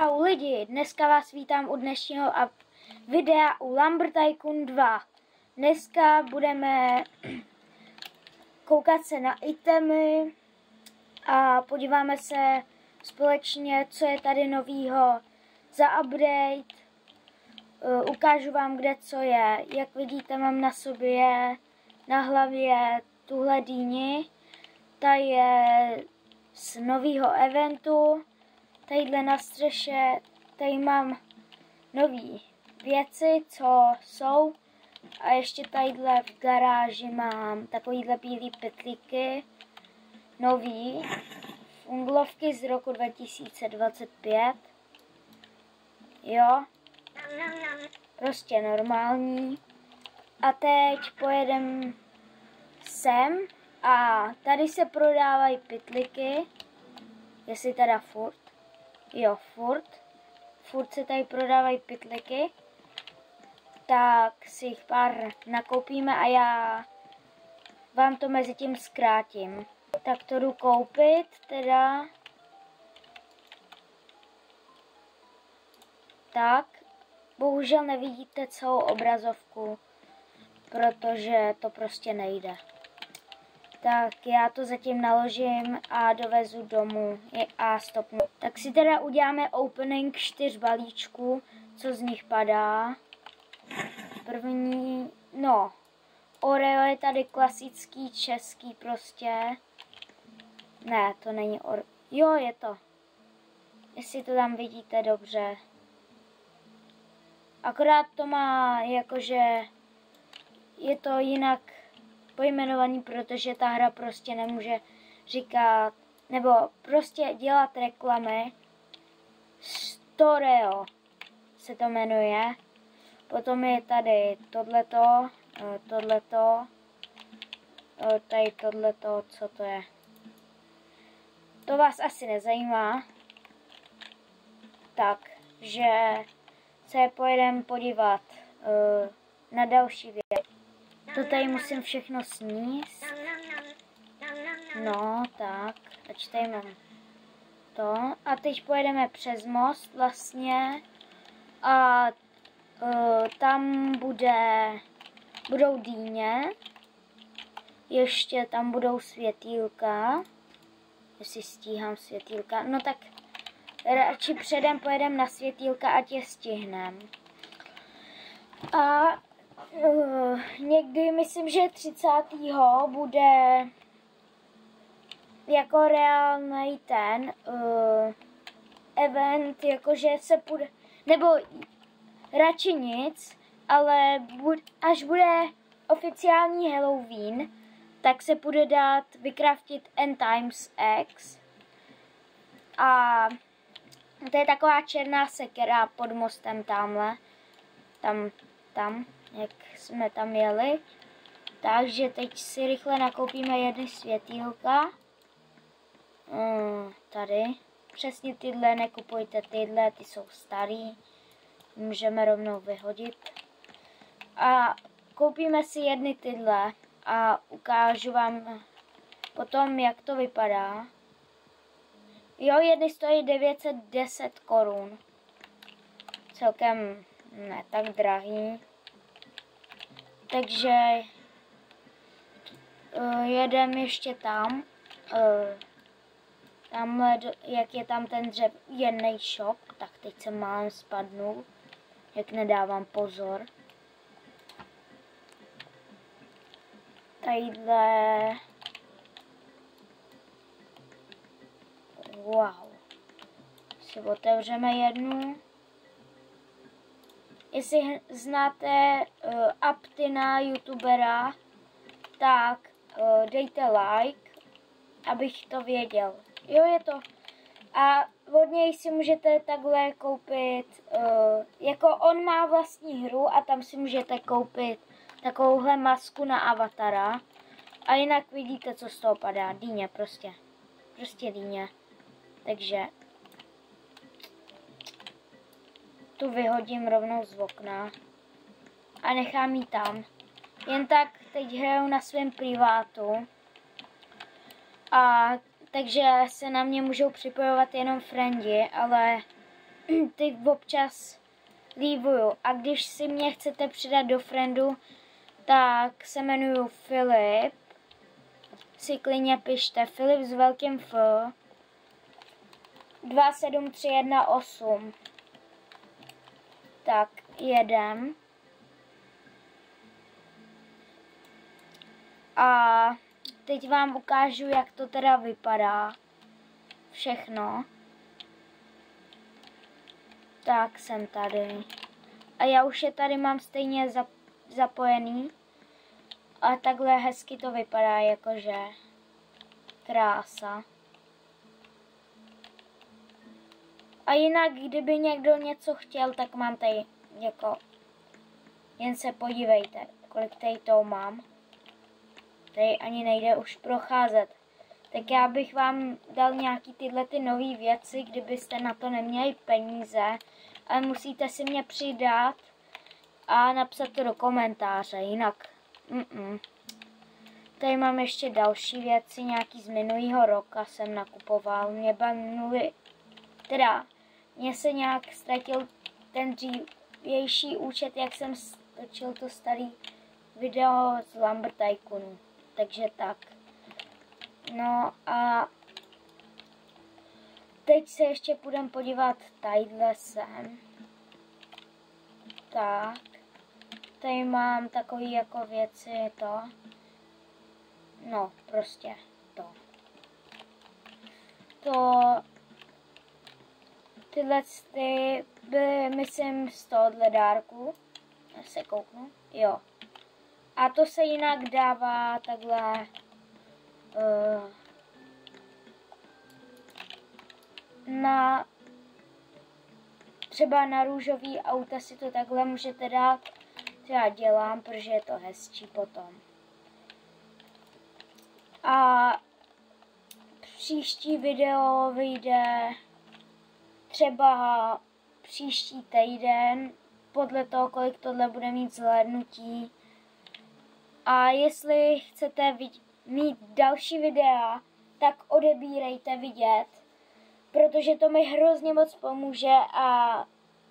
Ahoj lidi, dneska vás vítám u dnešního videa u Lumber Tycoon 2. Dneska budeme koukat se na itemy a podíváme se společně, co je tady novýho za update. Ukážu vám, kde co je. Jak vidíte, mám na sobě na hlavě tuhle dýni. Ta je z novýho eventu. Tadyhle na střeše, tady mám nový věci, co jsou. A ještě tadyhle v garáži mám takovýhle bílý pytlíky, nový, funglovky z roku 2025. Jo, prostě normální. A teď pojedem sem a tady se prodávají pytlíky, jestli teda furt. Jo, furt se tady prodávají pytlíky, tak si jich pár nakoupíme a já vám to mezi tím zkrátím. Tak to jdu koupit teda. Tak, bohužel nevidíte celou obrazovku, protože to prostě nejde. Tak já to zatím naložím a dovezu domů a stopnu. Tak si teda uděláme opening 4 balíčků, co z nich padá. První, no, Oreo je tady klasický český prostě. Ne, to není Oreo. Jo, je to. Jestli to tam vidíte dobře. Akorát to má jakože, je to jinak pojmenovaný, protože ta hra prostě nemůže říkat, nebo prostě dělat reklamy. Storeo se to jmenuje. Potom je tady tohleto, tady tohleto, co to je. To vás asi nezajímá. Takže se pojedeme podívat na další věc. To tady musím všechno sníst. No, tak. Ať tady mám to. A teď pojedeme přes most vlastně. A tam budou dýně. Ještě tam budou světýlka. Jestli stíhám světýlka. No tak radši předem pojedeme na světýlka, ať je stihnem. A někdy, myslím, že 30. bude jako reálný ten event, jakože se půjde, nebo radši nic, ale až bude oficiální Halloween, tak se bude dát vykraftit End Times X. A to je taková černá sekera pod mostem tamhle. Tam, jak jsme tam jeli. Takže teď si rychle nakoupíme jedny světýlka. Tady. Přesně tyhle, nekupujte tyhle, ty jsou starý. Můžeme rovnou vyhodit. A koupíme si jedny tyhle a ukážu vám potom, jak to vypadá. Jo, jedny stojí 910 korun. Celkem ne tak drahý. Takže jedem ještě tam. Tamhle, jak je tam ten dřevěný šok, tak teď jsem málem spadnul, jak nedávám pozor. Tadyhle. Wow. Si otevřeme jednu. Jestli znáte Aptina, youtubera, tak dejte like, abych to věděl. Jo, je to. A od něj si můžete takhle koupit, jako on má vlastní hru a tam si můžete koupit takovouhle masku na avatara. A jinak vidíte, co z toho padá. Dýně prostě. Prostě dýně. Takže tu vyhodím rovnou z okna a nechám ji tam. Jen tak teď hraju na svém privátu. A takže se na mě můžou připojovat jenom friendi, ale ty občas lívuju. A když si mě chcete přidat do friendu, tak se jmenuju Filip. Si klidně pište Filip s velkým F 27318. Tak, jedem. A teď vám ukážu, jak to teda vypadá. Všechno. Tak, jsem tady. A já už je tady mám stejně zapojený. A takhle hezky to vypadá, jakože krása. A jinak, kdyby někdo něco chtěl, tak mám tady jako, jen se podívejte, kolik tady toho mám. Tady ani nejde už procházet. Tak já bych vám dal nějaký tyhle ty nové věci, kdybyste na to neměli peníze, ale musíte si mě přidat a napsat to do komentáře, jinak. Tady mám ještě další věci, nějaký z minulého roka jsem nakupoval. Mně se nějak ztratil ten dřívější účet, jak jsem točil to starý video z Lambert Tycoonu. Takže tak. No a teď se ještě půjdeme podívat tadyhle sem. Tak. Tady mám takový jako věci to. No, prostě to. Tyhle ty byly, myslím, z tohohle dárku. Já se kouknu. Jo. A to se jinak dává takhle třeba na růžový auta si to takhle můžete dát. To já dělám, protože je to hezčí potom. A příští video vyjde třeba příští týden, podle toho, kolik tohle bude mít zhlédnutí. A jestli chcete mít další videa, tak odebírejte vidět, protože to mi hrozně moc pomůže a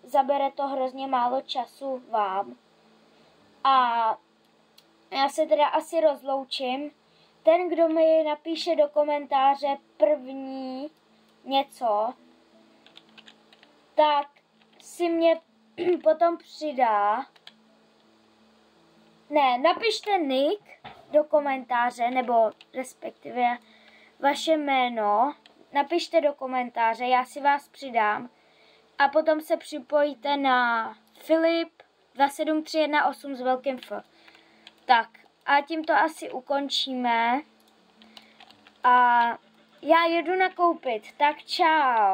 zabere to hrozně málo času vám. A já se teda asi rozloučím. Ten, kdo mi napíše do komentáře první něco, tak si mě potom přidá. Ne, napište nick do komentáře, nebo respektive vaše jméno. Napište do komentáře, já si vás přidám. A potom se připojíte na Filip 27318 s velkým F. Tak, a tím to asi ukončíme. A já jedu nakoupit, tak čau.